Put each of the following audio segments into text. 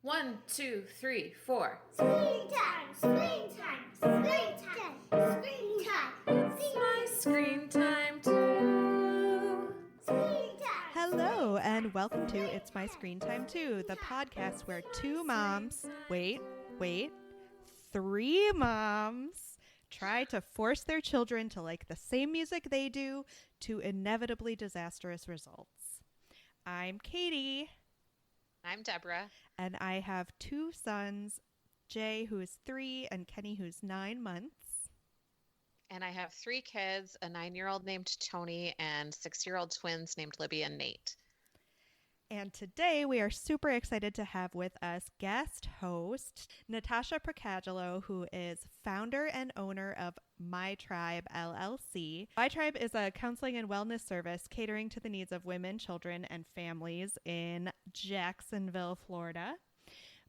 1, 2, 3, 4. Screen time, screen time, screen time, screen time. It's my screen time too. Screen time. Hello, and welcome to It's My Screen Time Too, the podcast where two moms, three moms try to force their children to like the same music they do to inevitably disastrous results. I'm Katie. I'm Deborah. And I have two sons, Jay, who is 3, and Kenny, who's 9 months. And I have 3 kids, a 9-year-old named Tony and 6-year-old twins named Libby and Nate. And today we are super excited to have with us guest host Natasha Preckajilo, who is founder and owner of MyTrybe LLC. MyTrybe is a counseling and wellness service catering to the needs of women, children, and families in Jacksonville, Florida.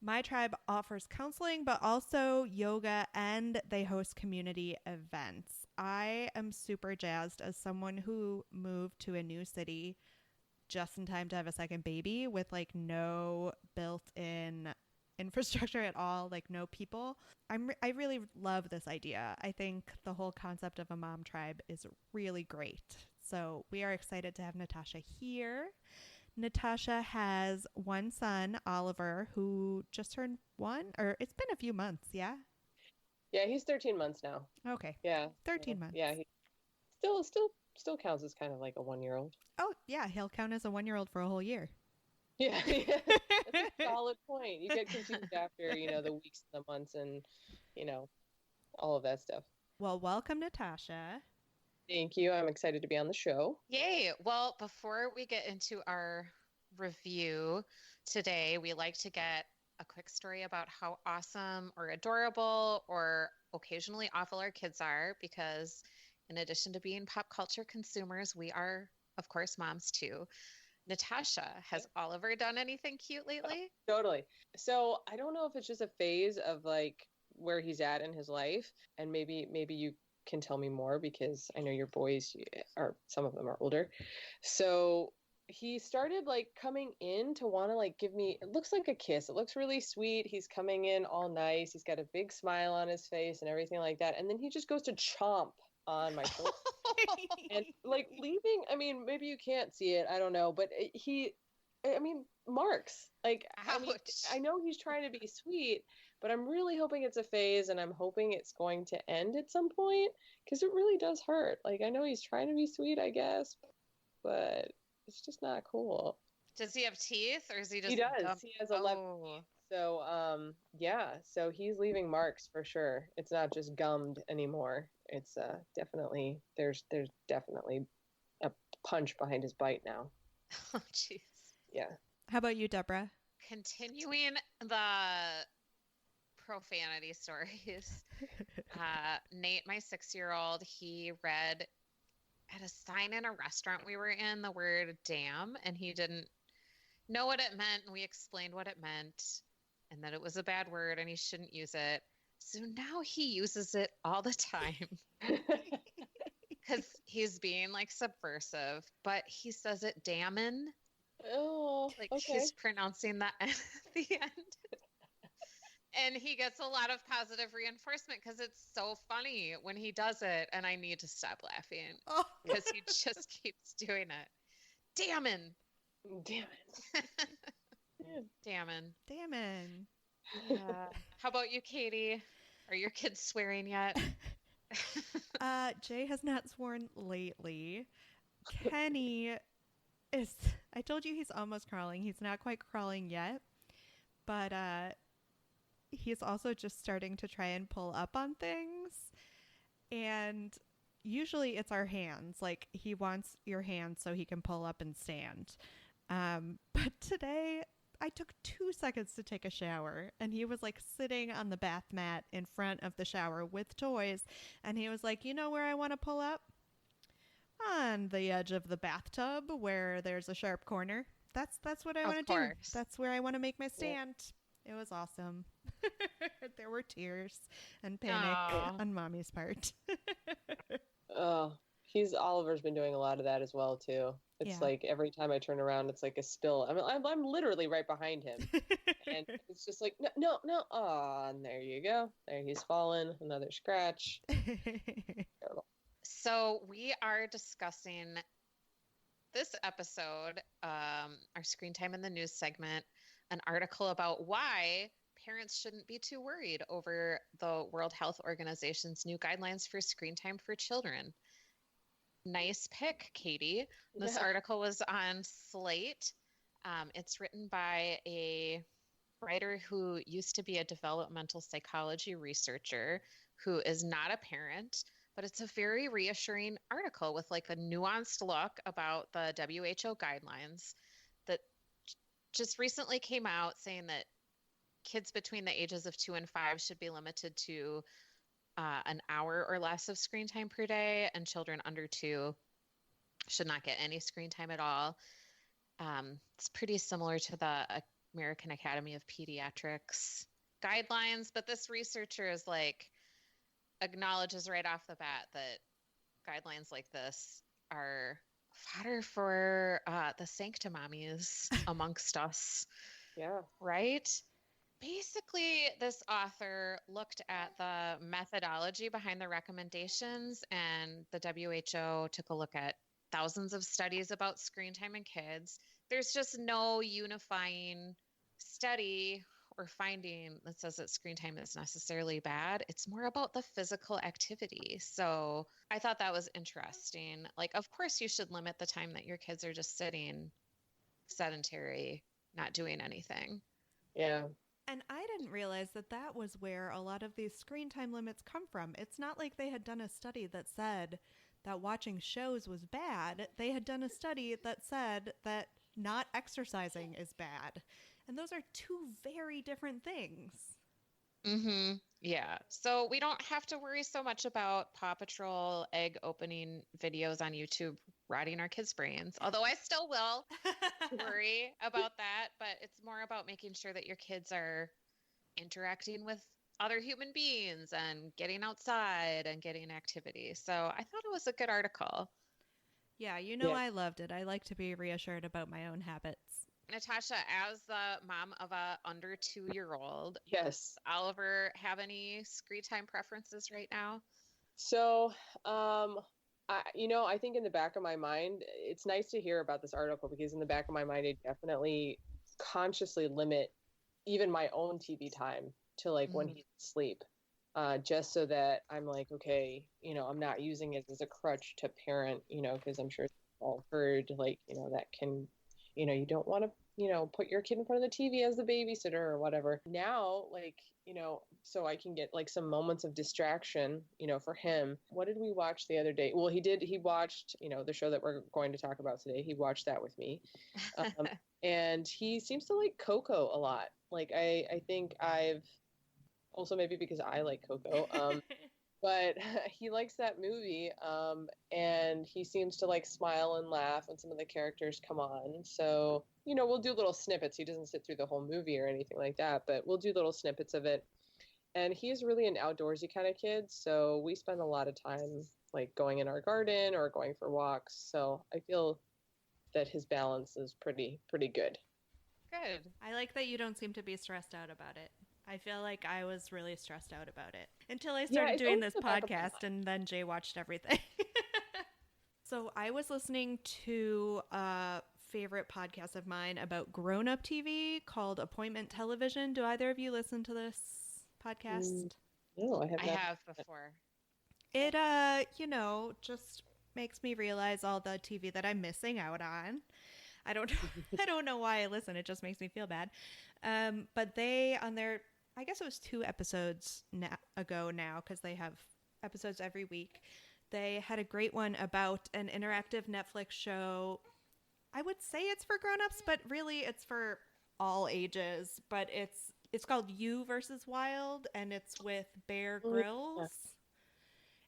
MyTrybe offers counseling, but also yoga, and they host community events. I am super jazzed as someone who moved to a new city just in time to have a second baby with like no built-in infrastructure at all, like no people. I really love this idea. I think the whole concept of a mom tribe is really great. So we are excited to have Natasha here. Natasha has one son, Oliver, who just turned 1, or it's been a few months, yeah? Yeah, he's 13 months now. Okay. Yeah. 13 months. Yeah, he still counts as kind of like a 1-year-old. Oh, yeah, he'll count as a 1-year-old for a whole year. Yeah. That's a solid point. You get confused after, the weeks and the months and, all of that stuff. Well, welcome, Natasha. Thank you. I'm excited to be on the show. Yay! Well, before we get into our review today, we like to get a quick story about how awesome or adorable or occasionally awful our kids are, because in addition to being pop culture consumers, we are, of course, moms too. Natasha, has Oliver done anything cute lately? Totally. So I don't know if it's just a phase of like where he's at in his life, and maybe you can tell me more because I know your boys some of them are older. So he started like coming in to want to like give me, it looks like a kiss. It looks really sweet. He's coming in all nice. He's got a big smile on his face and everything like that. And then he just goes to chomp on my shoulder and like leaving. I mean, maybe you can't see it. I don't know. But marks. Like, I know he's trying to be sweet, but I'm really hoping it's a phase, and I'm hoping it's going to end at some point because it really does hurt. Like, I know he's trying to be sweet, I guess, but it's just not cool. Does he have teeth, or is he just? He does. He has 11 teeth. So, so he's leaving marks for sure. It's not just gummed anymore. It's definitely, there's definitely a punch behind his bite now. Oh, jeez. Yeah. How about you, Deborah? Continuing the profanity stories. Nate, my 6-year-old, he read at a sign in a restaurant we were in the word damn, and he didn't know what it meant, and we explained what it meant and that it was a bad word and he shouldn't use it. So now he uses it all the time because he's being like subversive, but he says it damnin'. Oh, like okay. He's pronouncing that at the end. And he gets a lot of positive reinforcement because it's so funny when he does it, and I need to stop laughing because he just keeps doing it. Damn it. Damn. Yeah. How about you, Katie? Are your kids swearing yet? Jay has not sworn lately. Kenny I told you he's almost crawling. He's not quite crawling yet, but he's also just starting to try and pull up on things. And usually it's our hands. Like, he wants your hands so he can pull up and stand. But today I took 2 seconds to take a shower, and he was like sitting on the bath mat in front of the shower with toys. And he was like, you know where I want to pull up? On the edge of the bathtub where there's a sharp corner. That's what I want to do. That's where I want to make my stand. Yeah. It was awesome. There were tears and panic on Mommy's part. Oh, Oliver's been doing a lot of that as well too. It's Yeah. like every time I turn around, it's like a spill. I'm literally right behind him, and it's just like no, no, no. Oh, and there you go. There he's fallen. Another scratch. Terrible. So we are discussing this episode, our screen time in the news segment, an article about why parents shouldn't be too worried over the World Health Organization's new guidelines for screen time for children. Nice pick, Katie. This Yeah. article was on Slate. It's written by a writer who used to be a developmental psychology researcher who is not a parent, but it's a very reassuring article with like a nuanced look about the WHO guidelines that just recently came out saying that kids between the ages of 2 and 5 should be limited to an hour or less of screen time per day, and children under 2 should not get any screen time at all. It's pretty similar to the American Academy of Pediatrics guidelines, but this researcher is like acknowledges right off the bat that guidelines like this are fodder for the sanctimommies amongst us. Yeah. Right? Basically, this author looked at the methodology behind the recommendations, and the WHO took a look at thousands of studies about screen time in kids. There's just no unifying study or finding that says that screen time is necessarily bad. It's more about the physical activity. So I thought that was interesting. Like, of course, you should limit the time that your kids are just sitting sedentary, not doing anything. Yeah. And I didn't realize that that was where a lot of these screen time limits come from. It's not like they had done a study that said that watching shows was bad. They had done a study that said that not exercising is bad. And those are two very different things. Mm-hmm. Yeah. So we don't have to worry so much about Paw Patrol egg opening videos on YouTube rotting our kids' brains. Although I still will worry about that, but it's more about making sure that your kids are interacting with other human beings and getting outside and getting activity. So I thought it was a good article. Yeah, you know, Yeah. I loved it. I like to be reassured about my own habits. Natasha, as the mom of a under 2-year-old, Yes. does Oliver have any screen time preferences right now? So, I think in the back of my mind, it's nice to hear about this article because in the back of my mind, I definitely consciously limit even my own TV time to like when he's asleep, just so that I'm like, okay, I'm not using it as a crutch to parent, because I'm sure you've all heard like, that can, you don't want to, put your kid in front of the TV as the babysitter or whatever. Now, like, so I can get like some moments of distraction, for him. What did we watch the other day? Well, he watched, the show that we're going to talk about today. He watched that with me. And he seems to like Coco a lot. Like, I think I've also maybe because I like Coco, but he likes that movie. And he seems to like smile and laugh when some of the characters come on. So, we'll do little snippets. He doesn't sit through the whole movie or anything like that, but we'll do little snippets of it. And he's really an outdoorsy kind of kid. So we spend a lot of time like going in our garden or going for walks. So I feel that his balance is pretty good. Good. I like that you don't seem to be stressed out about it. I feel like I was really stressed out about it until I started it's doing always this the back of my podcast, and then Jay watched everything. So I was listening to a favorite podcast of mine about grown-up TV called Appointment Television. Do either of you listen to this podcast? No, I have I not. have before. It, just makes me realize all the TV that I'm missing out on. I don't know why I listen. It just makes me feel bad. But they, on their, I guess it was 2 episodes ago now, because they have episodes every week. They had a great one about an interactive Netflix show. I would say it's for grown-ups, but really it's for all ages. But it's called You versus Wild, and it's with Bear Grylls.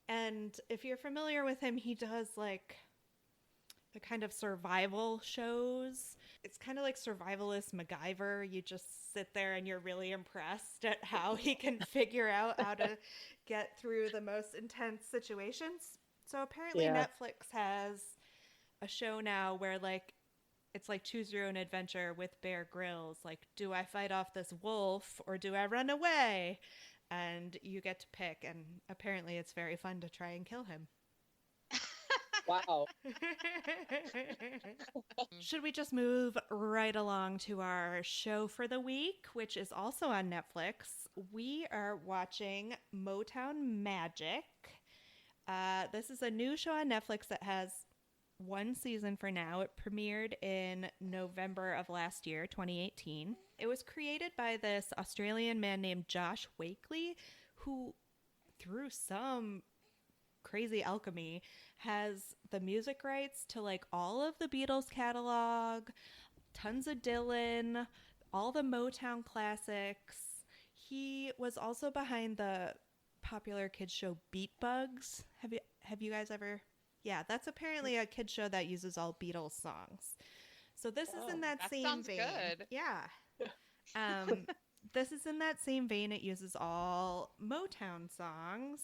And if you're familiar with him, he does like the kind of survival shows. It's kind of like survivalist MacGyver. You just sit there and you're really impressed at how he can figure out how to get through the most intense situations. So apparently Yeah. Netflix has a show now where like it's like choose your own adventure with Bear Grylls. Like, do I fight off this wolf or do I run away? And you get to pick, and apparently it's very fun to try and kill him. Wow. Should we just move right along to our show for the week, which is also on Netflix? We are watching Motown Magic. This is a new show on Netflix that has one season for now. It premiered in November of last year, 2018. It was created by this Australian man named Josh Wakely, who, through some crazy alchemy, has the music rights to like all of the Beatles catalog, tons of Dylan, all the Motown classics. He was also behind the popular kids show Beat Bugs. Have you guys ever? Yeah, that's apparently a kids show that uses all Beatles songs. So this is in that same sounds vein. good. Yeah. This is in that same vein. It uses all Motown songs,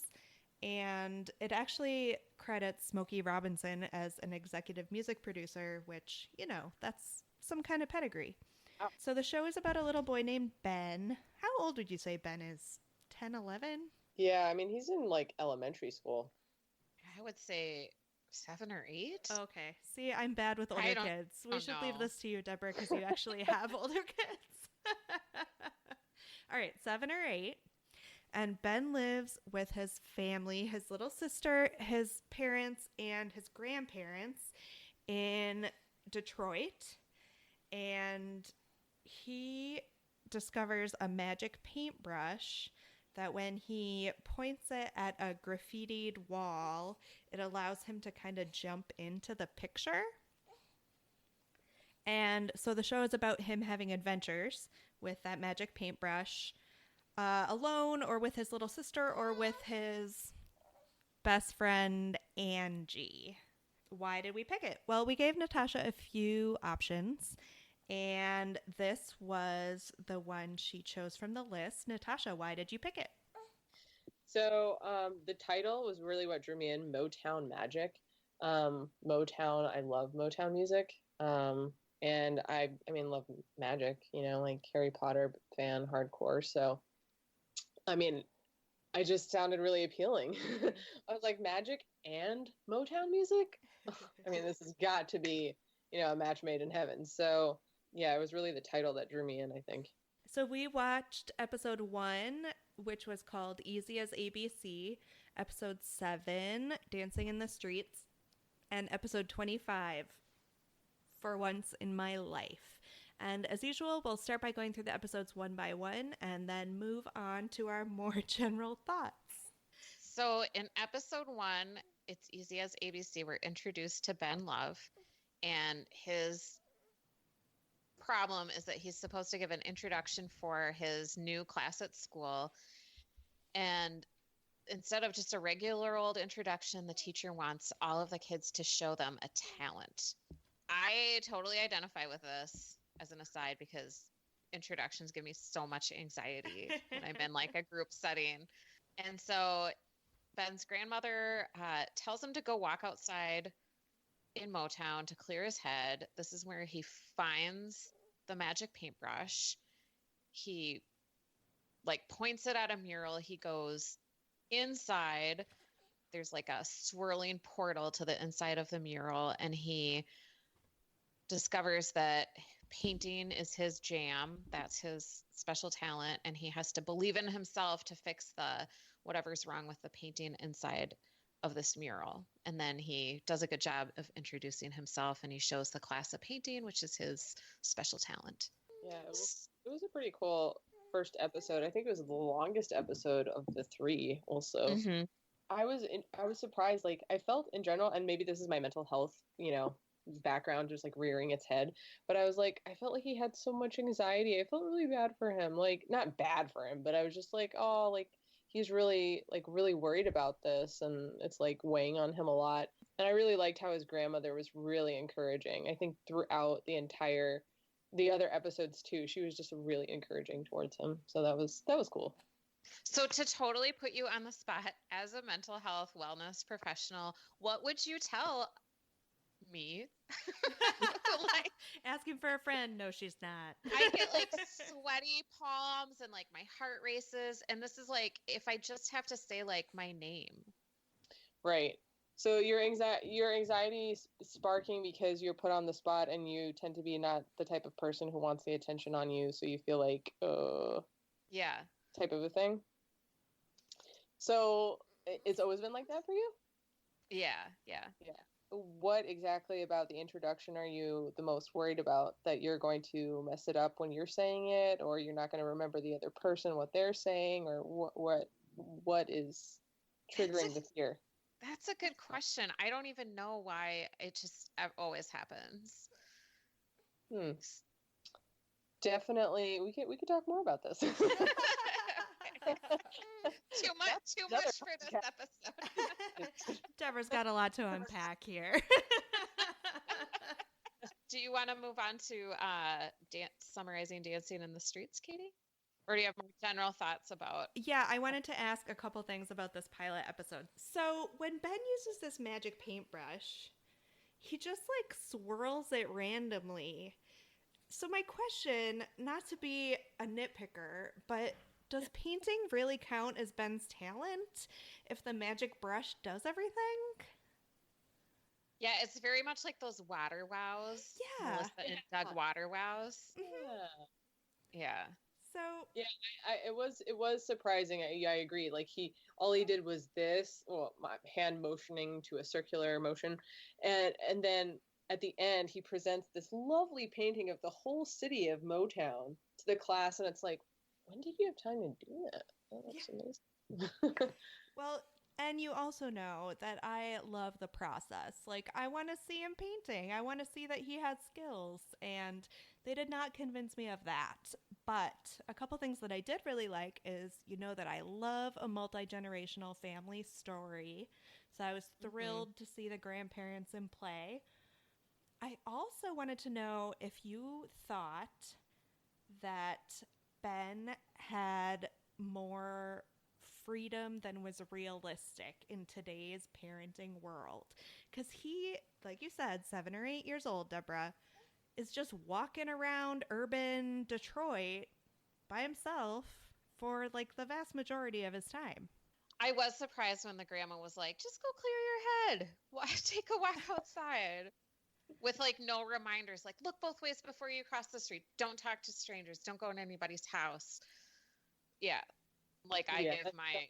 and it actually credits Smokey Robinson as an executive music producer, which, you know, that's some kind of pedigree. Oh. So the show is about a little boy named Ben. How old would you say Ben is? 10, 11? Yeah, I mean, he's in like elementary school. I would say 7 or 8. Okay. See, I'm bad with I older don't- kids. We oh, should no. leave this to you, Deborah, because you actually have older kids. All right, 7 or 8. And Ben lives with his family, his little sister, his parents, and his grandparents in Detroit. And he discovers a magic paintbrush that when he points it at a graffitied wall, it allows him to kind of jump into the picture. And so the show is about him having adventures with that magic paintbrush, alone or with his little sister or with his best friend, Angie. Why did we pick it? Well, we gave Natasha a few options, and this was the one she chose from the list. Natasha, why did you pick it? So the title was really what drew me in, Motown Magic. Motown, I love Motown music. And I mean, love magic, you know, like Harry Potter fan, hardcore. So, I mean, I just sounded really appealing. I was like, magic and Motown music? I mean, this has got to be, you know, a match made in heaven. So, yeah, it was really the title that drew me in, I think. So we watched episode 1, which was called Easy as ABC, episode 7, Dancing in the Streets, and episode 25, For Once in My Life. And as usual, we'll start by going through the episodes one by one and then move on to our more general thoughts. So in episode 1, It's Easy as ABC, we're introduced to Ben Love, and his problem is that he's supposed to give an introduction for his new class at school, and instead of just a regular old introduction, the teacher wants all of the kids to show them a talent. I totally identify with this as an aside because introductions give me so much anxiety when I'm in like a group setting. And so Ben's grandmother tells him to go walk outside in Motown to clear his head. This is where he finds the magic paintbrush. He like points it at a mural. He goes inside. There's like a swirling portal to the inside of the mural, and he discovers that painting is his jam. That's his special talent, and he has to believe in himself to fix the whatever's wrong with the painting inside of this mural. And then he does a good job of introducing himself, and he shows the class a painting, which is his special talent. Yeah, it was a pretty cool first episode. I think it was the longest episode of the 3 also. Mm-hmm. I was surprised. Like, I felt in general, and maybe this is my mental health, you know, background just like rearing its head, but I was like, I felt like he had so much anxiety. I felt really bad for him. Like, not bad for him, but I was just like, oh, like he's really worried about this, and it's like weighing on him a lot. And I really liked how his grandmother was really encouraging. I think throughout the other episodes too, she was just really encouraging towards him. So that was cool. So to totally put you on the spot as a mental health wellness professional, what would you tell me? Like, Asking for a friend. No, she's not. I get like sweaty palms and like my heart races. And this is like if I just have to say like my name. Right. So your anxiety is sparking because you're put on the spot and you tend to be not the type of person who wants the attention on you. So you feel like, Yeah. type of a thing. So it's always been like that for you? Yeah. Yeah. What exactly about the introduction are you the most worried about? That you're going to mess it up when you're saying it, or you're not going to remember the other person, what they're saying, or what is triggering the fear? That's a good question. I don't even know why it just always happens. Definitely, we could talk more about this. Too much for this episode. Deborah's got a lot to unpack here. Do you want to move on to summarizing dancing in the streets, Katie? Or do you have more general thoughts about? Yeah, I wanted to ask a couple things about this pilot episode. So when Ben uses this magic paintbrush, he just like swirls it randomly. So my question, not to be a nitpicker, but does painting really count as Ben's talent if the magic brush does everything? Yeah, it's very much like those water wows. Yeah. Melissa and Doug water wows. Yeah. So It was surprising. I agree. Like all he did was this, my hand motioning to a circular motion, and then at the end he presents this lovely painting of the whole city of Motown to the class, and it's like, when did you have time to do that? Oh, that's amazing. well, and you also know that I love the process. Like, I want to see him painting. I want to see that he has skills. And they did not convince me of that. But a couple things that I did really like is, that I love a multi-generational family story. So I was thrilled to see the grandparents in play. I also wanted to know if you thought that Ben had more freedom than was realistic in today's parenting world. Because he, like you said, 7 or 8 years old, Deborah, is just walking around urban Detroit by himself for like the vast majority of his time. I was surprised when the grandma was like, just go clear your head. Take a walk outside. With like no reminders, like look both ways before you cross the street. Don't talk to strangers. Don't go in anybody's house. Yeah. Like I give my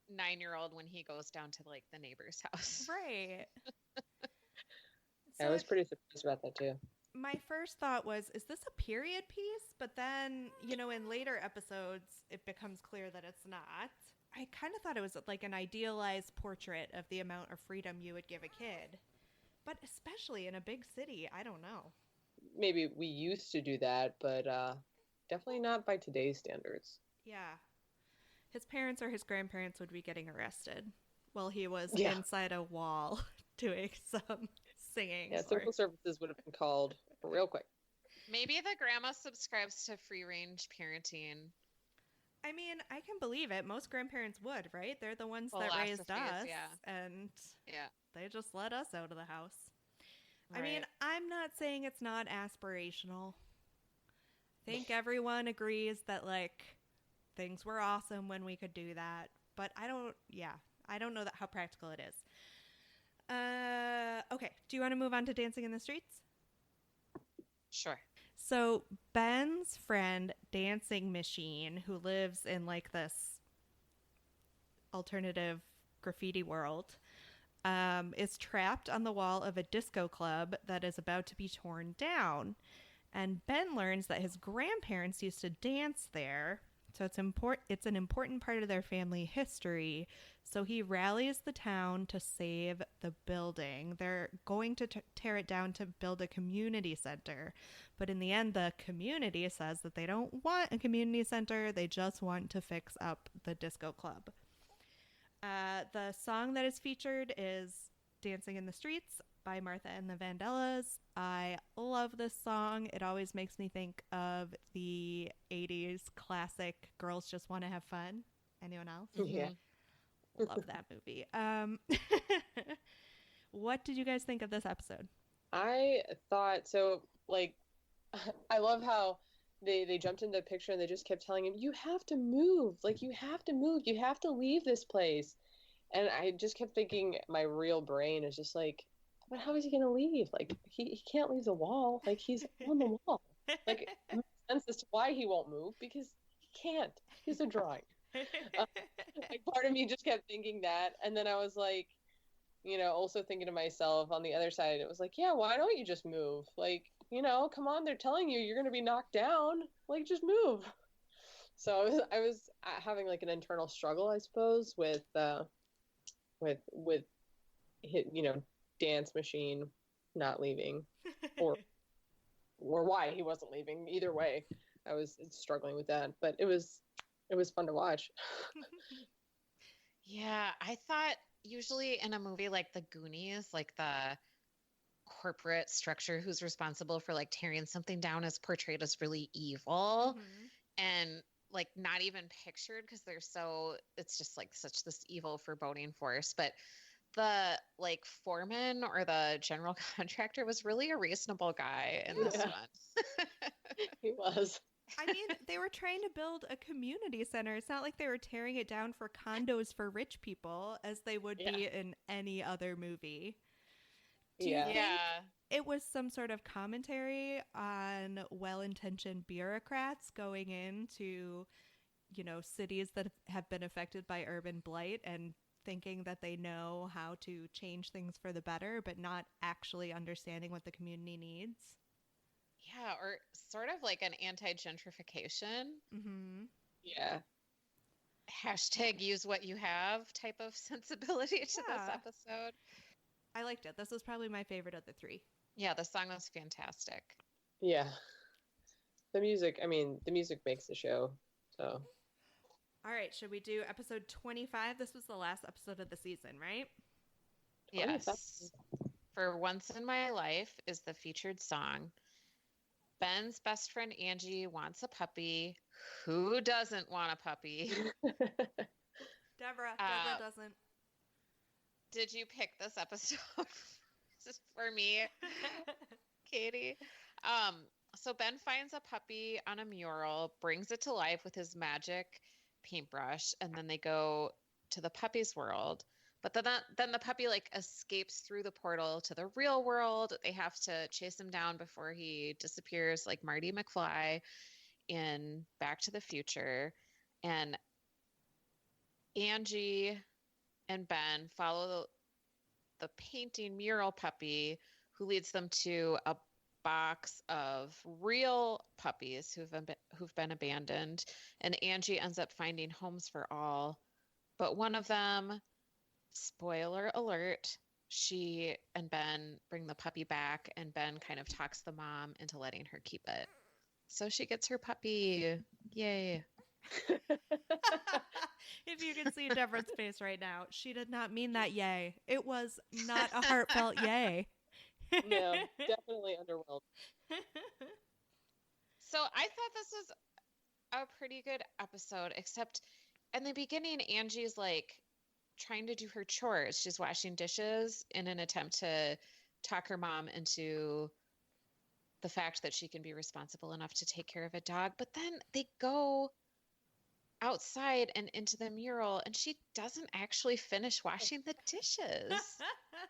9-year-old when he goes down to like the neighbor's house. Right. I was pretty surprised about that too. My first thought was, is this a period piece? But then, in later episodes, it becomes clear that it's not. I kind of thought it was like an idealized portrait of the amount of freedom you would give a kid. But especially in a big city, I don't know. Maybe we used to do that, but definitely not by today's standards. Yeah. His parents or his grandparents would be getting arrested while he was inside a wall doing some singing. Yeah, social services would have been called real quick. Maybe the grandma subscribes to free-range parenting. I mean, I can believe it. Most grandparents would, right? They're the ones that raised us. And they just let us out of the house. Right. I mean, I'm not saying it's not aspirational. I think everyone agrees that, like, things were awesome when we could do that. But I don't know how practical it is. Okay. Do you want to move on to Dancing in the Streets? Sure. So Ben's friend, Dancing Machine, who lives in like this alternative graffiti world, is trapped on the wall of a disco club that is about to be torn down. And Ben learns that his grandparents used to dance there. So it's an important part of their family history. So he rallies the town to save the building. They're going to tear it down to build a community center. But in the end, the community says that they don't want a community center. They just want to fix up the disco club. The song that is featured is Dancing in the Streets by Martha and the Vandellas. I love this song. It always makes me think of the 80s classic girls just want to have fun. Anyone else? Yeah. Love that movie. What did you guys think of this episode? I thought so. Like, I love how they jumped into the picture and they just kept telling him, "You have to move. Like, you have to move. You have to leave this place." And I just kept thinking, my real brain is just like, "But how is he gonna leave? Like, he can't leave the wall. Like, he's on the wall. Like, it makes sense as to why he won't move because he can't. He's a drawing." Like, part of me just kept thinking that, and then I was like, also thinking to myself on the other side, it was like, yeah, why don't you just move? Like, come on, they're telling you you're going to be knocked down. Like, just move. So I was having like an internal struggle, I suppose, with hit, Dance Machine not leaving, or why he wasn't leaving. Either way, I was struggling with that, but it was fun to watch. Yeah, I thought usually in a movie like The Goonies, like the corporate structure who's responsible for like tearing something down is portrayed as really evil and like not even pictured because it's just like such this evil foreboding force. But the like foreman or the general contractor was really a reasonable guy in this one. He was. I mean, they were trying to build a community center. It's not like they were tearing it down for condos for rich people as they would be in any other movie. Do you think it was some sort of commentary on well-intentioned bureaucrats going into, cities that have been affected by urban blight and thinking that they know how to change things for the better, but not actually understanding what the community needs? Yeah, or sort of like an anti-gentrification. Mm-hmm. Yeah. Hashtag use what you have type of sensibility to this episode. I liked it. This was probably my favorite of the three. Yeah, the song was fantastic. Yeah. The music makes the show. So. All right, should we do episode 25? This was the last episode of the season, right? Yes. For Once in My Life is the featured song. Ben's best friend Angie wants a puppy. Who doesn't want a puppy? Deborah doesn't. Did you pick this episode? This is for me, Katie. So Ben finds a puppy on a mural, brings it to life with his magic paintbrush, and then they go to the puppy's world. But then the puppy like escapes through the portal to the real world. They have to chase him down before he disappears like Marty McFly in Back to the Future. And Angie and Ben follow the painting mural puppy who leads them to a box of real puppies who've been abandoned. And Angie ends up finding homes for all. But one of them, spoiler alert, she and Ben bring the puppy back, and Ben kind of talks the mom into letting her keep it. So she gets her puppy. Yay. If you can see Deborah's face right now, she did not mean that yay. It was not a heartfelt yay. No, definitely underwhelmed. So I thought this was a pretty good episode, except in the beginning, Angie's like trying to do her chores. She's washing dishes in an attempt to talk her mom into the fact that she can be responsible enough to take care of a dog. But then they go outside and into the mural, and she doesn't actually finish washing the dishes.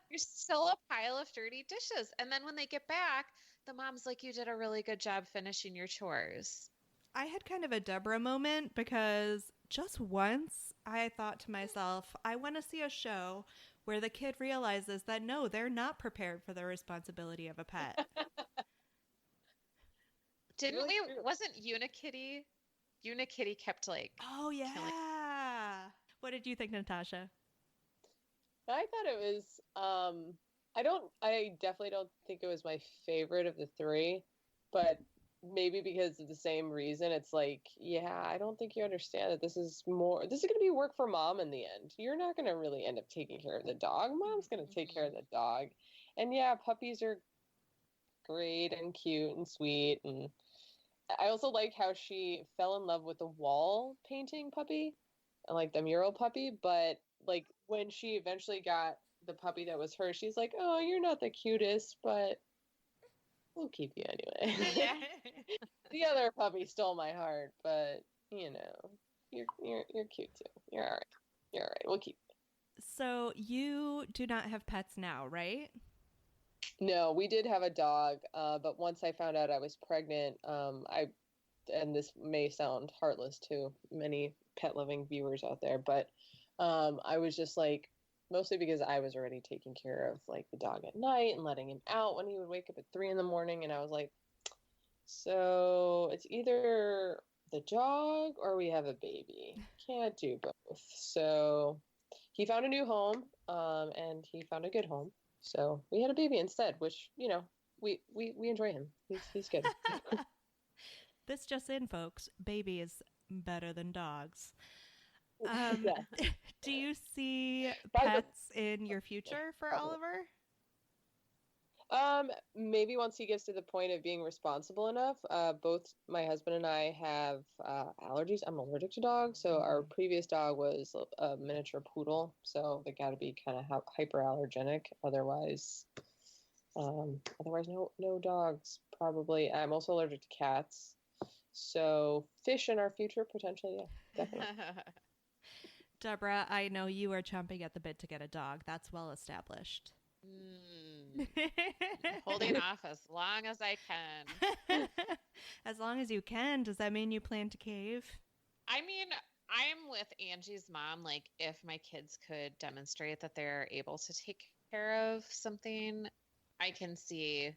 There's still a pile of dirty dishes. And then when they get back, the mom's like, you did a really good job finishing your chores. I had kind of a Deborah moment because just once I thought to myself, I want to see a show where the kid realizes that no, they're not prepared for the responsibility of a pet. Didn't we? Wasn't Unikitty? Unikitty kept like. Oh yeah. What did you think, Natasha? I thought it was. I definitely don't think it was my favorite of the three, but maybe because of the same reason. It's like, yeah, I don't think you understand that this is going to be work for mom in the end. You're not going to really end up taking care of the dog. Mom's going to take care of the dog. And yeah, puppies are great and cute and sweet, and I also like how she fell in love with the wall painting puppy, like the mural puppy. But like when she eventually got the puppy that was hers, she's like, "Oh, you're not the cutest, but we'll keep you anyway." Yeah. The other puppy stole my heart, but you know, you're cute too. You're all right. You're all right. We'll keep. So you do not have pets now, right? No, we did have a dog, but once I found out I was pregnant, and this may sound heartless to many pet loving viewers out there, but I was just like, mostly because I was already taking care of like the dog at night and letting him out when he would wake up at 3 in the morning, and I was like, so it's either the dog or we have a baby. Can't do both. So he found a new home, and he found a good home. So we had a baby instead, which, you know, we enjoy him. He's good. This just in, folks. Baby is better than dogs. Yeah. Do you see By the- pets in your future for Oliver? Maybe once he gets to the point of being responsible enough. Both my husband and I have allergies. I'm allergic to dogs. So our previous dog was a miniature poodle. So they got to be kind of hyperallergenic. Otherwise, no dogs probably. I'm also allergic to cats. So fish in our future potentially, yeah, definitely. Deborah, I know you are chomping at the bit to get a dog. That's well established. Holding off as long as I can. As long as you can. Does that mean you plan to cave? I mean, I'm with Angie's mom. Like, if my kids could demonstrate that they're able to take care of something, I can see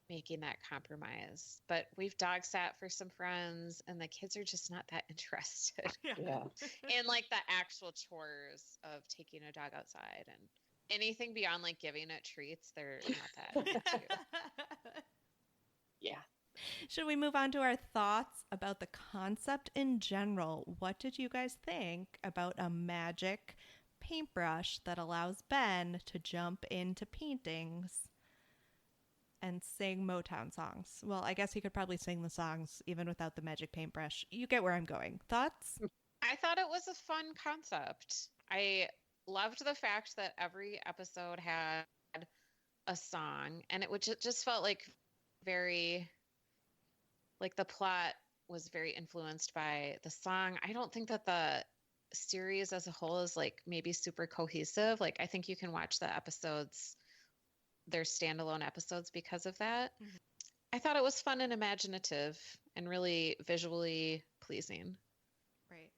making that compromise. But we've dog sat for some friends, and the kids are just not that interested Yeah. in like the actual chores of taking a dog outside, and anything beyond like giving it treats, they're not that into. Yeah. Should we move on to our thoughts about the concept in general? What did you guys think about a magic paintbrush that allows Ben to jump into paintings and sing Motown songs? Well, I guess he could probably sing the songs even without the magic paintbrush. You get where I'm going. Thoughts? I thought it was a fun concept. I loved the fact that every episode had a song, and it would just felt like very, like the plot was very influenced by the song. I don't think that the series as a whole is like maybe super cohesive. Like, I think you can watch the episodes, their standalone episodes, because of that. Mhm. I thought it was fun and imaginative and really visually pleasing. Right.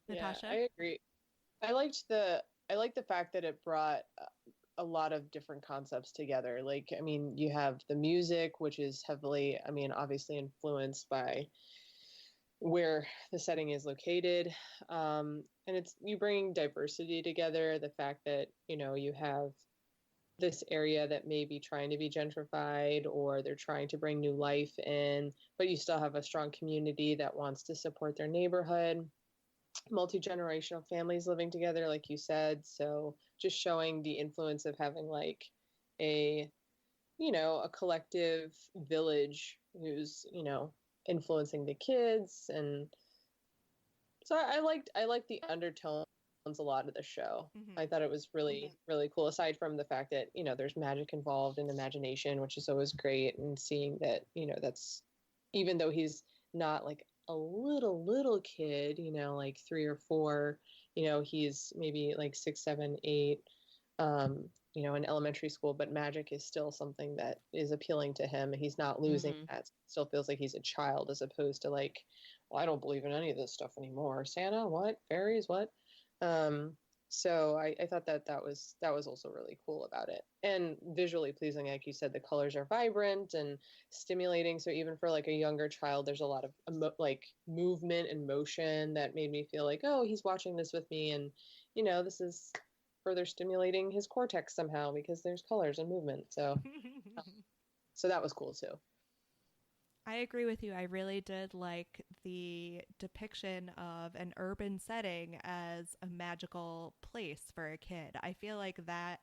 Yeah, Natasha? I agree. I liked the fact that it brought a lot of different concepts together. Like, I mean, you have the music, which is heavily, I mean, obviously influenced by where the setting is located. And it's you bring diversity together. The fact that, you know, you have this area that may be trying to be gentrified, or they're trying to bring new life in, but you still have a strong community that wants to support their neighborhood, multi-generational families living together, like you said. So just showing the influence of having like a, you know, a collective village who's, you know, influencing the kids. And so I liked the undertones a lot of the show. Mhm. I thought it was really, really cool, aside from the fact that, you know, there's magic involved and imagination, which is always great. And seeing that, you know, that's, even though he's not like a little kid, you know, like 3 or 4, you know, he's maybe like 6, 7, 8, you know, in elementary school, but magic is still something that is appealing to him. He's not losing Mhm. that. Still feels like he's a child, as opposed to like, well, I don't believe in any of this stuff anymore. Santa, what? Fairies, what? So I thought that was also really cool about it, and visually pleasing. Like you said, the colors are vibrant and stimulating. So even for like a younger child, there's a lot of like movement and motion that made me feel like, oh, he's watching this with me, and you know, this is further stimulating his cortex somehow because there's colors and movement. So that was cool too. I agree with you. I really did like the depiction of an urban setting as a magical place for a kid. I feel like that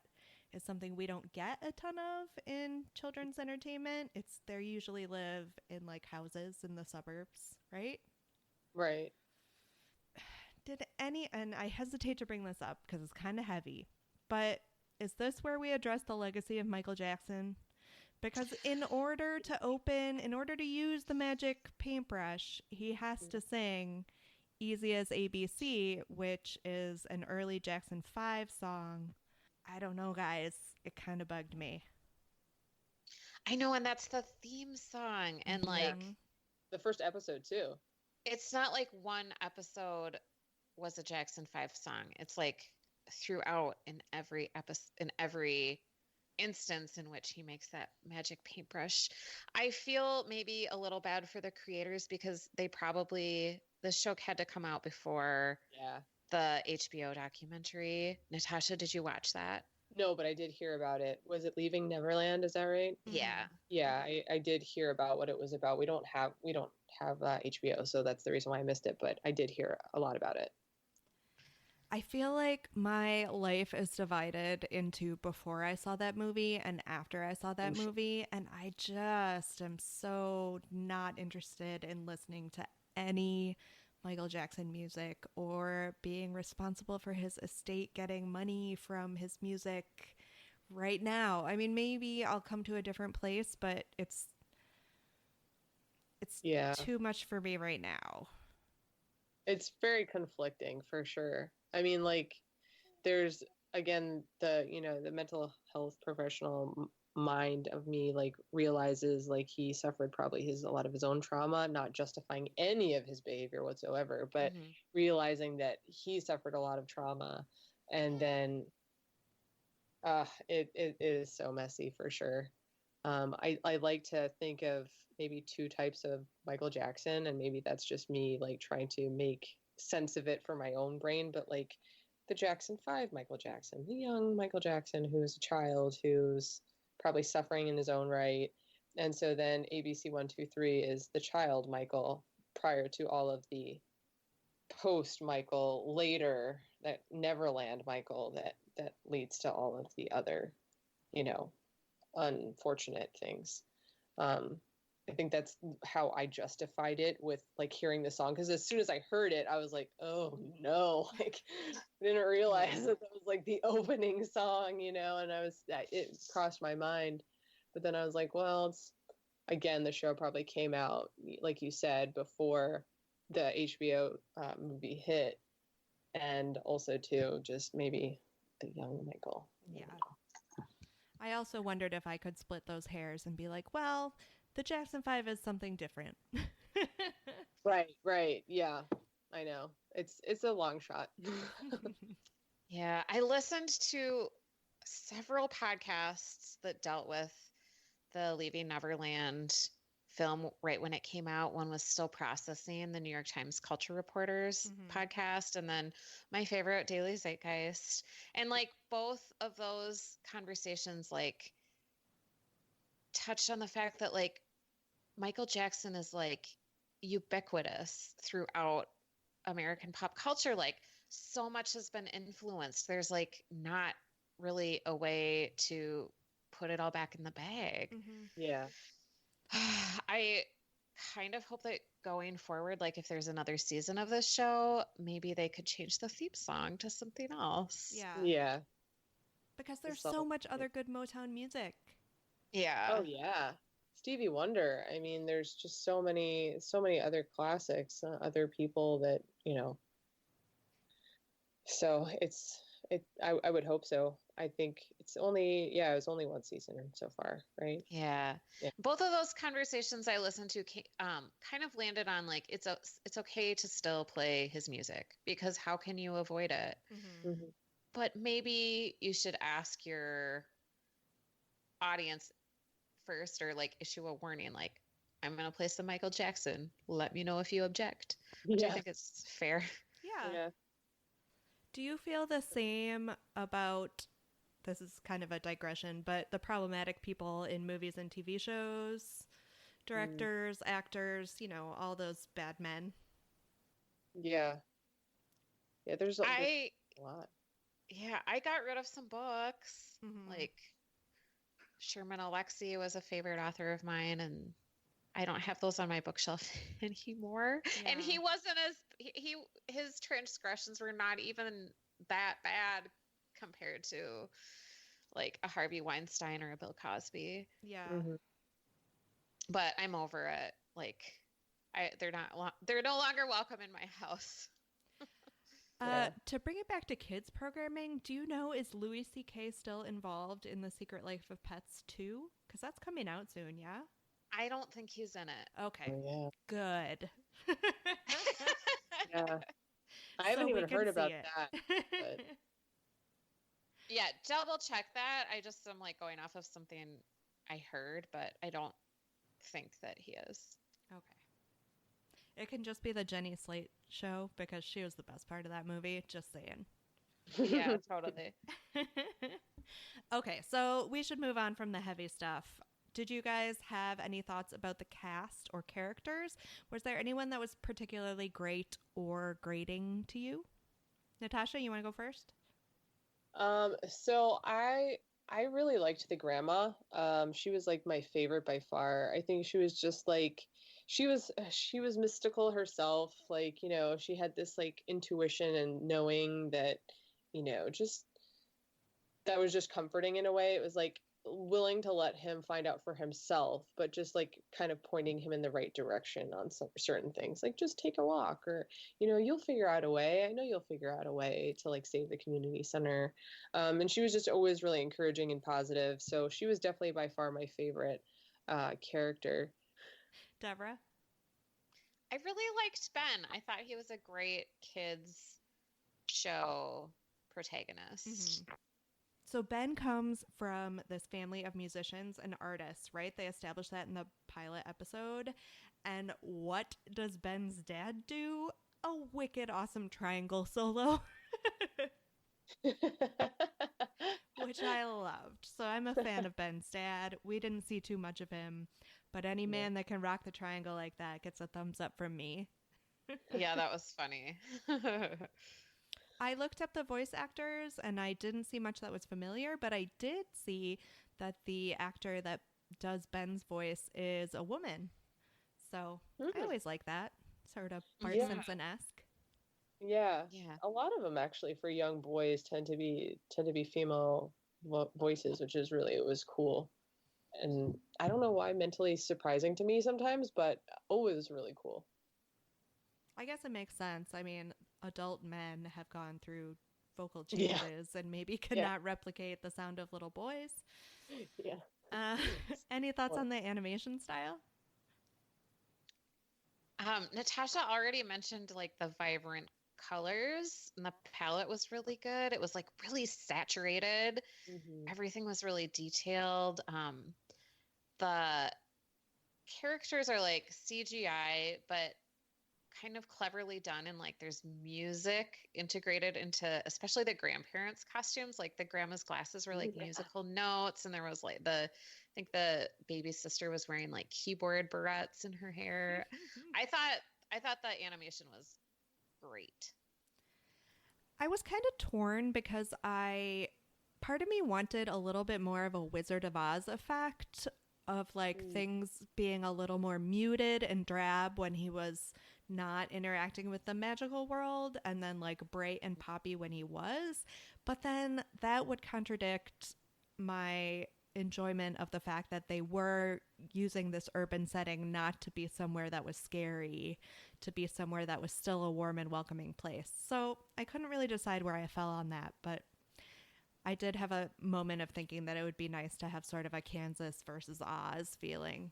is something we don't get a ton of in children's entertainment. They usually live in like houses in the suburbs, right? Right. And I hesitate to bring this up because it's kind of heavy, but is this where we address the legacy of Michael Jackson? Because in order to use the magic paintbrush, he has to sing Easy as ABC, which is an early Jackson 5 song. I don't know, guys. It kind of bugged me. I know, and that's the theme song. And like, The first episode too. it's not like one episode was a Jackson 5 song. It's like throughout in every episode, in every instance in which he makes that magic paintbrush. I feel maybe a little bad for the creators because the show had to come out before the HBO documentary. Natasha, did you watch that? No, but I did hear about it. Was it Leaving Neverland? Is that right? Yeah. Yeah, I did hear about what it was about. We don't have HBO, so that's the reason why I missed it. But I did hear a lot about it. I feel like my life is divided into before I saw that movie and after I saw that movie, and I just am so not interested in listening to any Michael Jackson music or being responsible for his estate getting money from his music right now. I mean, maybe I'll come to a different place, but it's too much for me right now. It's very conflicting for sure. I mean, like, there's again the mental health professional mind of me like realizes like he suffered probably a lot of his own trauma, not justifying any of his behavior whatsoever, but realizing that he suffered a lot of trauma, and then it is so messy for sure. I like to think of maybe two types of Michael Jackson, and maybe that's just me like trying to make sense of it for my own brain, but like the Jackson 5 Michael Jackson, the young Michael Jackson who's a child who's probably suffering in his own right. And so then ABC 123 is the child Michael prior to all of the post Michael later, that Neverland Michael that leads to all of the other, unfortunate things. I think that's how I justified it with like hearing the song. Because as soon as I heard it, I was like, oh no, like I didn't realize that was like the opening song, and it crossed my mind. But then I was like, well, again, the show probably came out, like you said, before the HBO movie hit. And also too, just maybe the young Michael. Yeah. I also wondered if I could split those hairs and be like, well, the Jackson 5 is something different. Right. Yeah, I know. It's a long shot. Yeah, I listened to several podcasts that dealt with the Leaving Neverland film right when it came out. One was Still Processing, the New York Times Culture Reporters podcast, and then my favorite, Daily Zeitgeist. And like both of those conversations like touched on the fact that like Michael Jackson is like ubiquitous throughout American pop culture. Like so much has been influenced. There's like not really a way to put it all back in the bag. Yeah. I kind of hope that going forward, like if there's another season of this show, maybe they could change the theme song to something else. Yeah. Because there's so much other good Motown music. Yeah. Oh yeah. Stevie Wonder. I mean, there's just so many other classics, other people that, so I would hope so. I think it was only one season so far, right? Yeah. Both of those conversations I listened to kind of landed on like it's okay to still play his music because how can you avoid it? But maybe you should ask your audience first, or like issue a warning, like I'm gonna play some Michael Jackson. Let me know if you object. Which I think is fair. Yeah. Do you feel the same about, this is kind of a digression, but the problematic people in movies and TV shows, directors, actors, all those bad men? Yeah. Yeah, there's a lot. Yeah, I got rid of some books. Mhm. Like Sherman Alexie was a favorite author of mine, and I don't have those on my bookshelf anymore. And Yeah. he wasn't as his transgressions were not even that bad compared to like a Harvey Weinstein or a Bill Cosby. Yeah. Hmm. But I'm over it. Like they're no longer welcome in my house. Yeah. To bring it back to kids programming, do you know, is Louis C.K. still involved in The Secret Life of Pets 2? Because that's coming out soon, yeah? I don't think he's in it. Okay, Oh, good. yeah. Yeah. I So haven't we even can heard see about it. that, but Yeah, double check that. I just am like going off of something I heard, but I don't think that he is. Okay. It can just be the Jenny Slate show because she was the best part of that movie. Just saying. Yeah, totally. Okay, so we should move on from the heavy stuff. Did you guys have any thoughts about the cast or characters? Was there anyone that was particularly great or grating to you? Natasha, you want to go first? So I really liked the grandma. She was like my favorite by far. I think she was just like she was mystical herself. Like, she had this like intuition and knowing that, just that was just comforting in a way. It was like willing to let him find out for himself, but just like kind of pointing him in the right direction on some certain things, like just take a walk, or you'll figure out a way. I know you'll figure out a way to like save the community center. And she was just always really encouraging and positive. So she was definitely by far my favorite character. Deborah? I really liked Ben. I thought he was a great kids show protagonist. Mm-hmm. So Ben comes from this family of musicians and artists, right? They established that in the pilot episode. And what does Ben's dad do? A wicked awesome triangle solo, which I loved. So I'm a fan of Ben's dad. We didn't see too much of him, but any man that can rock the triangle like that gets a thumbs up from me. Yeah, that was funny. I looked up the voice actors and I didn't see much that was familiar, but I did see that the actor that does Ben's voice is a woman. So I always like that. Sort of Bart Yeah. Simpson-esque. Yeah, Yeah. a lot of them actually for young boys tend to be female voices, which is really, it was cool. And I don't know why, mentally surprising to me sometimes, but always really cool. I guess it makes sense. I mean, adult men have gone through vocal Yeah. changes and maybe cannot replicate the sound of little boys. Yeah. Any thoughts on the animation style? Natasha already mentioned like the vibrant colors, and the palette was really good. It was like really saturated. Mhm. Everything was really detailed. The characters are like CGI, but kind of cleverly done, and like there's music integrated into especially the grandparents' costumes. Like the grandma's glasses were like musical notes, and there was like I think the baby sister was wearing like keyboard barrettes in her hair. I thought the animation was great. I was kind of torn because part of me wanted a little bit more of a Wizard of Oz effect of like things being a little more muted and drab when he was not interacting with the magical world, and then like bright and poppy when he was. But then that would contradict my enjoyment of the fact that they were using this urban setting not to be somewhere that was scary, to be somewhere that was still a warm and welcoming place. So I couldn't really decide where I fell on that, but I did have a moment of thinking that it would be nice to have sort of a Kansas versus Oz feeling.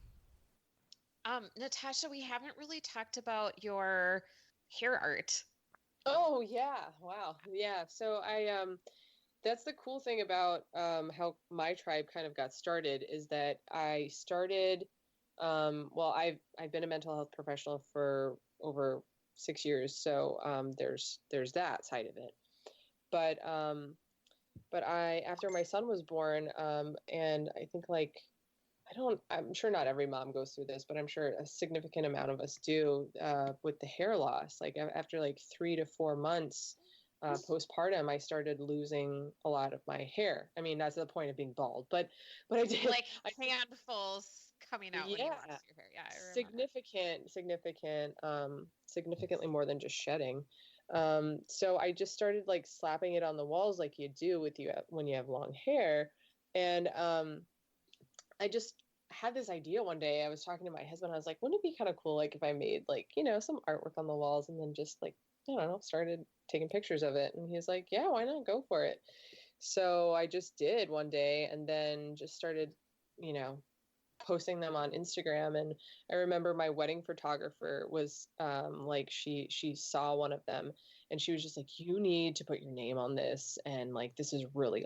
Natasha, we haven't really talked about your hair art. Oh yeah, wow. Yeah. So that's the cool thing about how MyTrybe kind of got started, is that I started well, I've been a mental health professional for over 6 years, so there's that side of it. But I, after my son was born, and I think like I'm sure not every mom goes through this, but I'm sure a significant amount of us do, with the hair loss. Like after like 3 to 4 months, postpartum, I started losing a lot of my hair. I mean, that's the point of being bald, but I did Like handfuls coming out when you lost yeah, your hair. Yeah, I remember. significantly more than just shedding. So I just started like slapping it on the walls like you do with you when you have long hair. And I just had this idea one day. I was talking to my husband. I was like, wouldn't it be kind of cool, like if I made like, some artwork on the walls and then just like, I don't know, started taking pictures of it. And he's like, yeah, why not, go for it. So I just did one day and then just started, you know, posting them on Instagram. And I remember my wedding photographer was like she saw one of them and she was just like, you need to put your name on this, and like this is really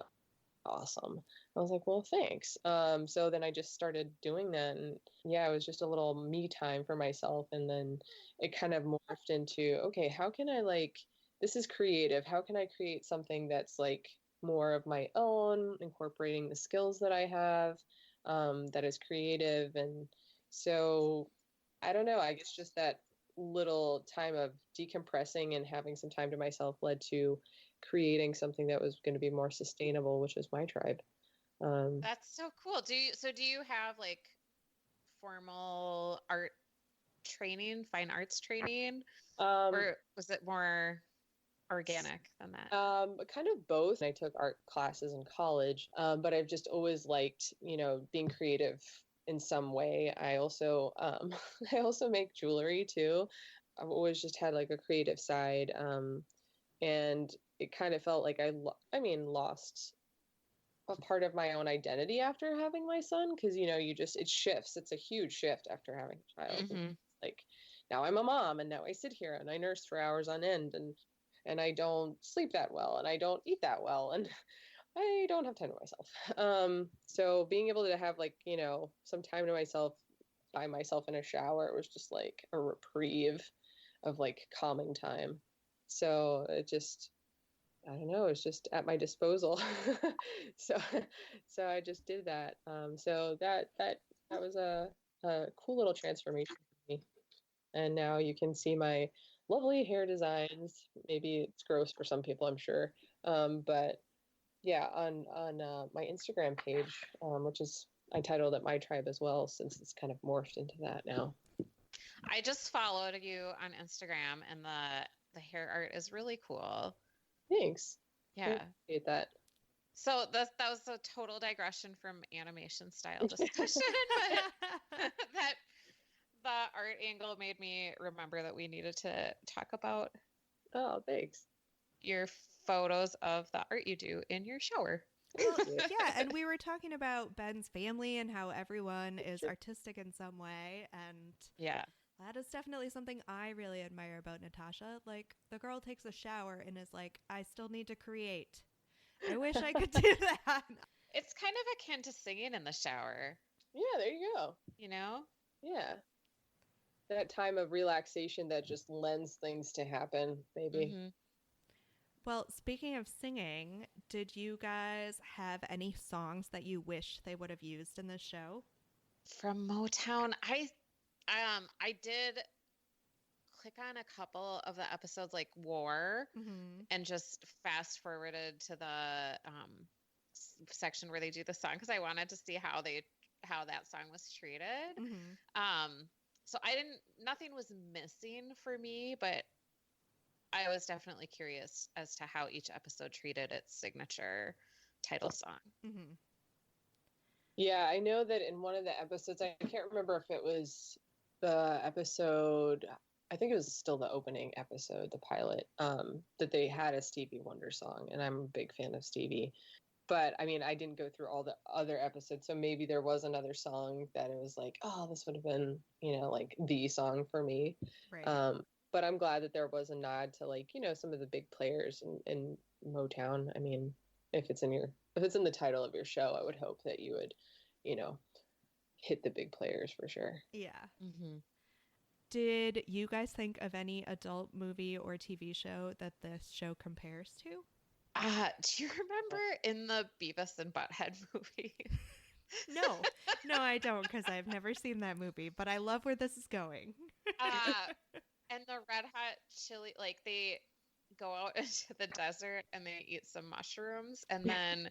awesome. I was like, well, thanks. So then I just started doing that, and yeah, it was just a little me time for myself. And then it kind of morphed into, okay, how can I, like, this is creative. How can I create something that's like more of my own, incorporating the skills that I have, that is creative. And so I don't know, I guess just that little time of decompressing and having some time to myself led to creating something that was going to be more sustainable, which is MyTrybe. That's so cool. Do you have like formal art training, fine arts training, or was it more organic than that? Kind of both. I took art classes in college, but I've just always liked, being creative in some way. I also I also make jewelry too. I've always just had like a creative side, and it kind of felt like lost a part of my own identity after having my son, because it shifts. It's a huge shift after having a child. Mm-hmm. Like, now I'm a mom, and now I sit here and I nurse for hours on end, and I don't sleep that well, and I don't eat that well, and I don't have time to myself. So being able to have like, some time to myself by myself in a shower was just like a reprieve of like calming time. So it just, I don't know, it's just at my disposal. so I just did that. So that was a cool little transformation for me. And now you can see my lovely hair designs. Maybe it's gross for some people, I'm sure. But yeah, on my Instagram page, which is, I titled it MyTrybe as well, since it's kind of morphed into that now. I just followed you on Instagram, and the hair art is really cool. Thanks. Yeah, I appreciate that. So that was a total digression from animation style discussion, but that the art angle made me remember that we needed to talk about Oh, thanks. your photos of the art you do in your shower. Well, yeah, and we were talking about Ben's family and how everyone is artistic in some way, and Yeah. that is definitely something I really admire about Natasha. Like, the girl takes a shower and is like, I still need to create. I wish I could do that. It's kind of akin to singing in the shower, Yeah, there you go. you know? Yeah. That time of relaxation that just lends things to happen, maybe. Mm-hmm. Well, speaking of singing, did you guys have any songs that you wish they would have used in this show? From Motown, I did click on a couple of the episodes, like War, Mm-hmm. and just fast forwarded to the section where they do the song, because I wanted to see how that song was treated. Mm-hmm. So nothing was missing for me, but I was definitely curious as to how each episode treated its signature title song. Mm-hmm. Yeah, I know that in one of the episodes, I can't remember if it was the episode, I think it was still the opening episode, the pilot, that they had a Stevie Wonder song, and I'm a big fan of Stevie. But I mean, I didn't go through all the other episodes, so maybe there was another song that it was like, oh, this would have been, like the song for me. Right. But I'm glad that there was a nod to, like, some of the big players in Motown. I mean, if it's in the title of your show, I would hope that you would, hit the big players for sure. Yeah. Mm-hmm. Did you guys think of any adult movie or TV show that this show compares to? Do you remember in the Beavis and Butthead movie? No, I don't, because I've never seen that movie, but I love where this is going. And the Red Hot Chili, like they go out into the desert and they eat some mushrooms, and then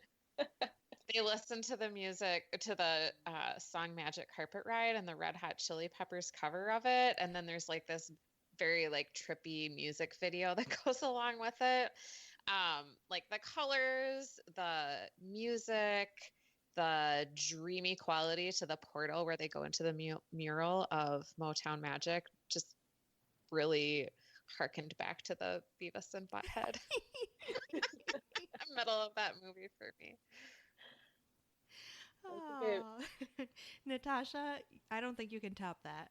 they listen to the music, to the song Magic Carpet Ride and the Red Hot Chili Peppers cover of it. And then there's like this very like trippy music video that goes along with it. Like the colors, the music, the dreamy quality to the portal where they go into the mural of Motown Magic just really harkened back to the Beavis and Butthead. Middle of that movie for me. Oh. Natasha, I don't think you can top that.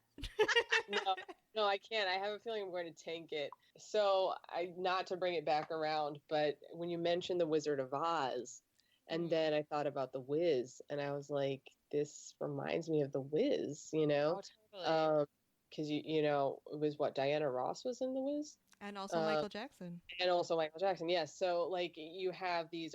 No, I can't. I have a feeling I'm going to tank it. So, not to bring it back around, but when you mentioned the Wizard of Oz, and then I thought about the Wiz, and I was like, this reminds me of the Wiz, you know? Oh, totally. Because you know, it was what Diana Ross was in the Wiz. And also Michael Jackson. And also Michael Jackson, yes. So, like, you have these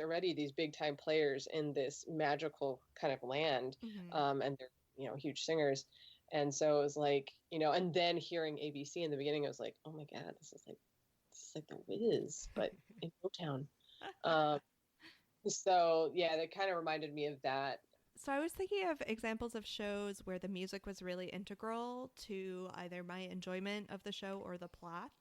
big time players in this magical kind of land, and they're, you know, huge singers. And so it was like, you know, and then hearing ABC in the beginning, I was like, oh my God, this is like the Wiz, but in Motown. So, yeah, that kind of reminded me of that. So I was thinking of examples of shows where the music was really integral to either my enjoyment of the show or the plot.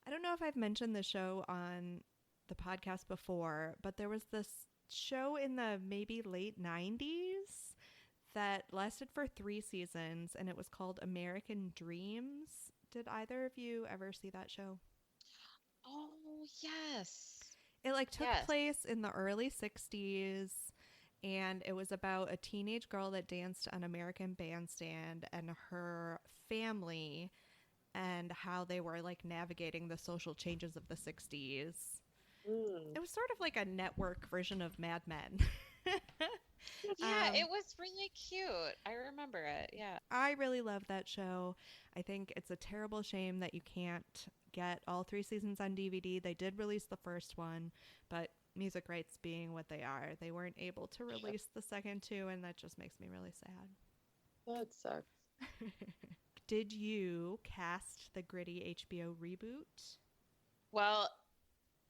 I don't know if I've mentioned the show on the podcast before, but there was this show in the maybe late 90s that lasted for 3 seasons, and it was called American Dreams. Did either of you ever see that show? Oh, yes. It took place in the early 60s, and it was about a teenage girl that danced on American Bandstand and her family and how they were navigating the social changes of the 60s. It was sort of like a network version of Mad Men. Yeah, it was really cute. I remember it. Yeah. I really love that show. I think it's a terrible shame that you can't get all 3 seasons on DVD. They did release the first one, but music rights being what they are, they weren't able to release the second 2, and that just makes me really sad. That sucks. Did you cast the gritty HBO reboot? Well,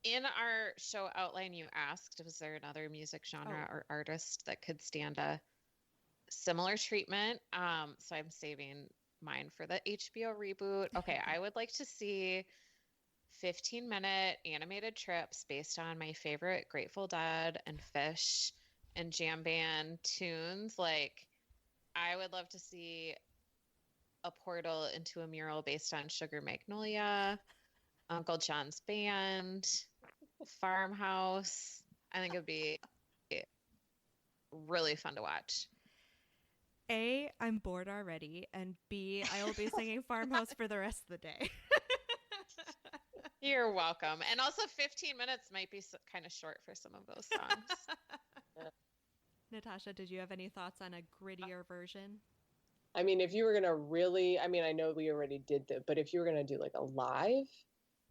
in our show outline, you asked, was there another music genre or artist that could stand a similar treatment? So I'm saving mine for the HBO reboot. Okay, I would like to see 15-minute animated trips based on my favorite Grateful Dead and Fish and jam band tunes. I would love to see a portal into a mural based on Sugar Magnolia, Uncle John's Band, Farmhouse. I think it would be really fun to watch. A, I'm bored already, and B, I will be singing Farmhouse for the rest of the day. You're welcome. And also 15 minutes might be kind of short for some of those songs. Natasha, did you have any thoughts on a grittier version? I mean, if you were going to really, I mean, I know we already did that, but if you were going to do a live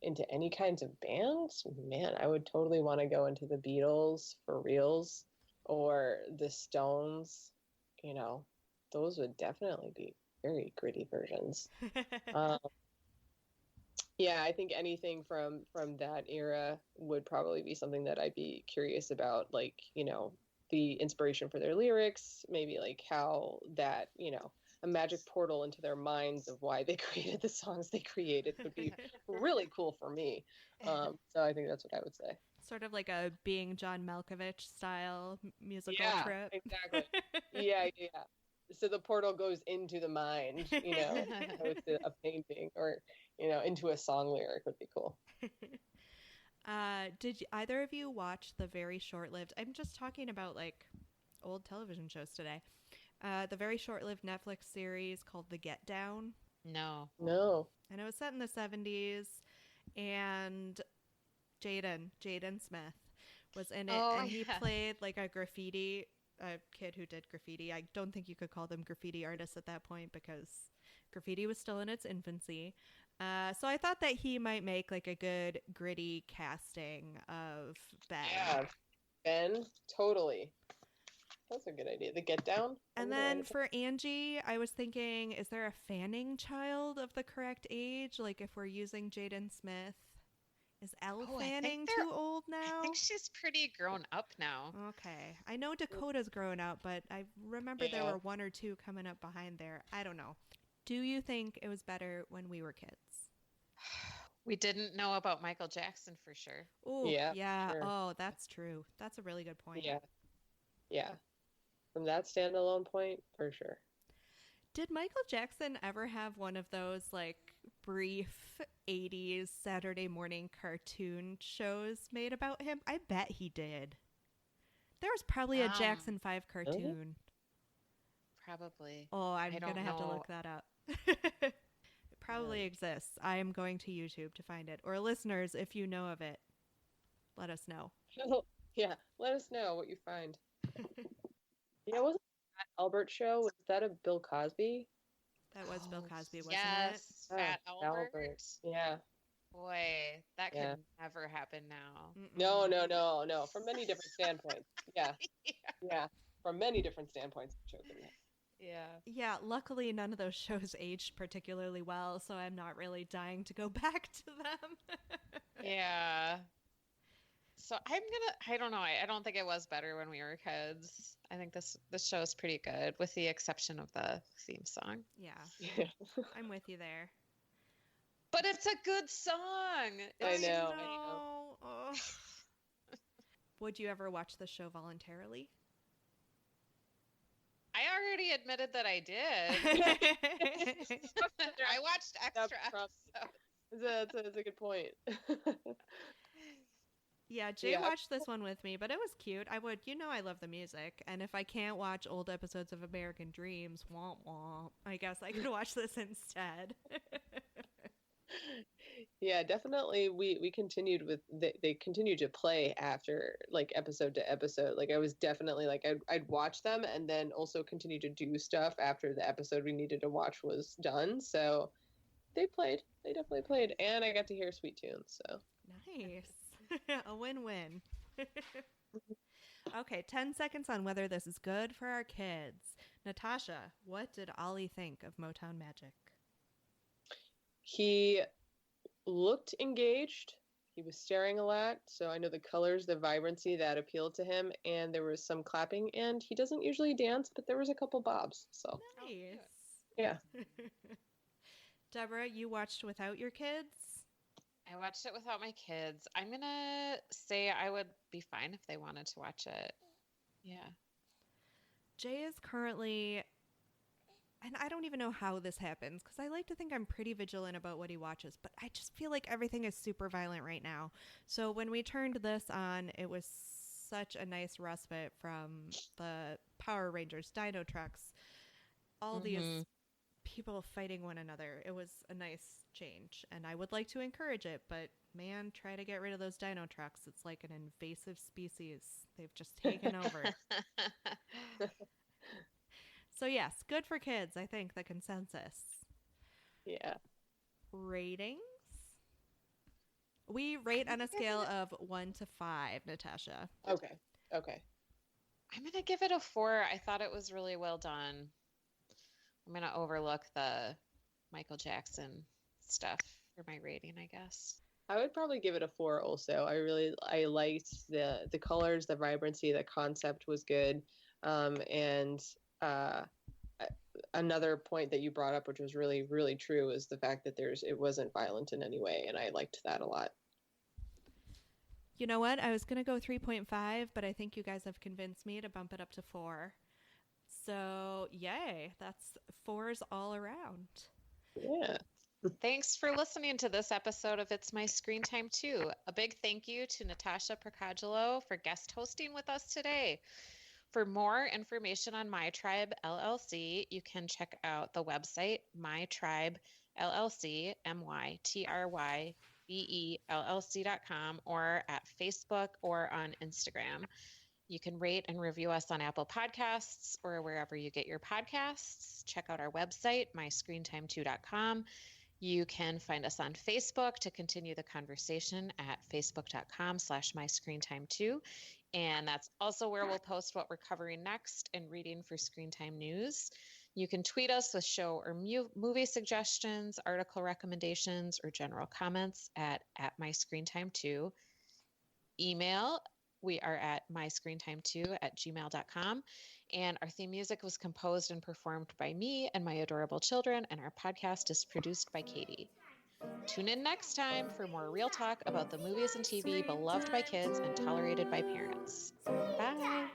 into any kinds of bands, man, I would totally want to go into the Beatles for reals or the Stones. You know, those would definitely be very gritty versions. Yeah, I think anything from that era would probably be something that I'd be curious about, the inspiration for their lyrics, maybe how that, a magic portal into their minds of why they created the songs they created would be really cool for me. So I think that's what I would say. Sort of like a Being John Malkovich style musical trip. Exactly. Yeah. So the portal goes into the mind, goes to a painting or, into a song lyric would be cool. Did either of you watch the very short-lived, I'm just talking about old television shows today, the very short-lived Netflix series called The Get Down? No. And it was set in the 70s, and Jaden Smith was in it, and he played a kid who did graffiti. I don't think you could call them graffiti artists at that point because graffiti was still in its infancy. So I thought that he might make a good gritty casting of Ben. Yeah, Ben, totally. That's a good idea. The Get Down. And then for Angie, I was thinking, is there a Fanning child of the correct age? If we're using Jaden Smith Is Elle Oh, I think Fanning they're- too old I now? think she's pretty grown up now. Okay. I know Dakota's grown up, but I remember there Yeah. were one or two coming up behind there. I don't know. Do you think it was better when we were kids? We didn't know about Michael Jackson for sure. Oh, Yeah, yeah. sure. Oh, that's true. That's a really good point. Yeah. Yeah. From that standalone point, for sure. Did Michael Jackson ever have one of those like brief 80s Saturday morning cartoon shows made about him? I bet he did. There was probably a Jackson 5 cartoon. Probably. Oh, I'm I going to don't have to know. look that up. It probably exists. I am going to YouTube to find it. Or listeners, if you know of it, let us know. Yeah, let us know what you find. Yeah, wasn't that Albert show? Was that a Bill Cosby? That was Bill Cosby, wasn't yes, Oh, Fat Albert. Yeah. Boy, that could Yeah. never happen now. it? No, Mm-mm. no. From many different standpoints. Yeah. Yeah. From many different standpoints. Yeah. Yeah, luckily none of those shows aged particularly well, so I'm not really dying to go back to them. Yeah. So I don't know. I don't think it was better when we were kids. I think this show is pretty good, with the exception of the theme song. Yeah, Yeah. I'm with you there. But it's a good song. I know. Oh. Would you ever watch the show voluntarily? I already admitted that I did. I watched extra probably- episodes. That's a good point. Yeah, Jay Yeah. watched this one with me, but it was cute. I love the music, and if I can't watch old episodes of American Dreams, womp womp, I guess I could watch this instead. Yeah, definitely. We continued with they continued to play after, like, episode to episode. Like, I was definitely like I'd watch them and then also continue to do stuff after the episode we needed to watch was done. So they definitely played, and I got to hear sweet tunes. So Nice. A win-win. Okay, 10 seconds on whether this is good for our kids. Natasha, what did Ollie think of Motown Magic? he looked engaged. He was staring a lot, so I know the colors, the vibrancy that appealed to him, and there was some clapping. And he doesn't usually dance, but there was a couple bobs. So Nice. yeah. Deborah, you watched without your kids? I watched it without my kids. I'm gonna say I would be fine if they wanted to watch it. Yeah. Jay is currently, and I don't even know how this happens because I like to think I'm pretty vigilant about what he watches, but I just feel like everything is super violent right now. So when we turned this on, it was such a nice respite from the Power Rangers Dino Trucks, all these people fighting one another. It was a nice change, and I would like to encourage it, but man, try to get rid of those Dino Trucks. It's like an invasive species. They've just taken over. So yes, good for kids, I think, the consensus. Yeah. Ratings? We rate on a scale of 1 to 5, Natasha. Okay. I'm gonna give it a 4. I thought it was really well done. I'm gonna overlook the Michael Jackson stuff for my rating, I guess. I would probably give it a 4 also. I liked the colors, the vibrancy, the concept was good. And another point that you brought up, which was really, really true, is the fact that it wasn't violent in any way, and I liked that a lot. You know what? I was going to go 3.5, but I think you guys have convinced me to bump it up to 4. So, yay. That's 4s all around. Yeah. Thanks for listening to this episode of It's My Screen Time Too. A big thank you to Natasha Preckajilo for guest hosting with us today. For more information on MyTrybe LLC, you can check out the website MyTrybe LLC, MyTrybellC.com, or at Facebook or on Instagram. You can rate and review us on Apple Podcasts or wherever you get your podcasts. Check out our website, myscreentime2.com. You can find us on Facebook to continue the conversation at facebook.com/myscreentime2. And that's also where we'll post what we're covering next and reading for Screen Time News. You can tweet us with show or movie suggestions, article recommendations, or general comments at MyScreenTime2. Email, we are at myscreentime2@gmail.com. And our theme music was composed and performed by me and my adorable children, and our podcast is produced by Katie. Tune in next time for more real talk about the movies and TV beloved by kids and tolerated by parents. Bye.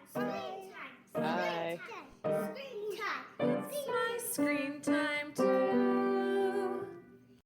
Bye. It's my screen time.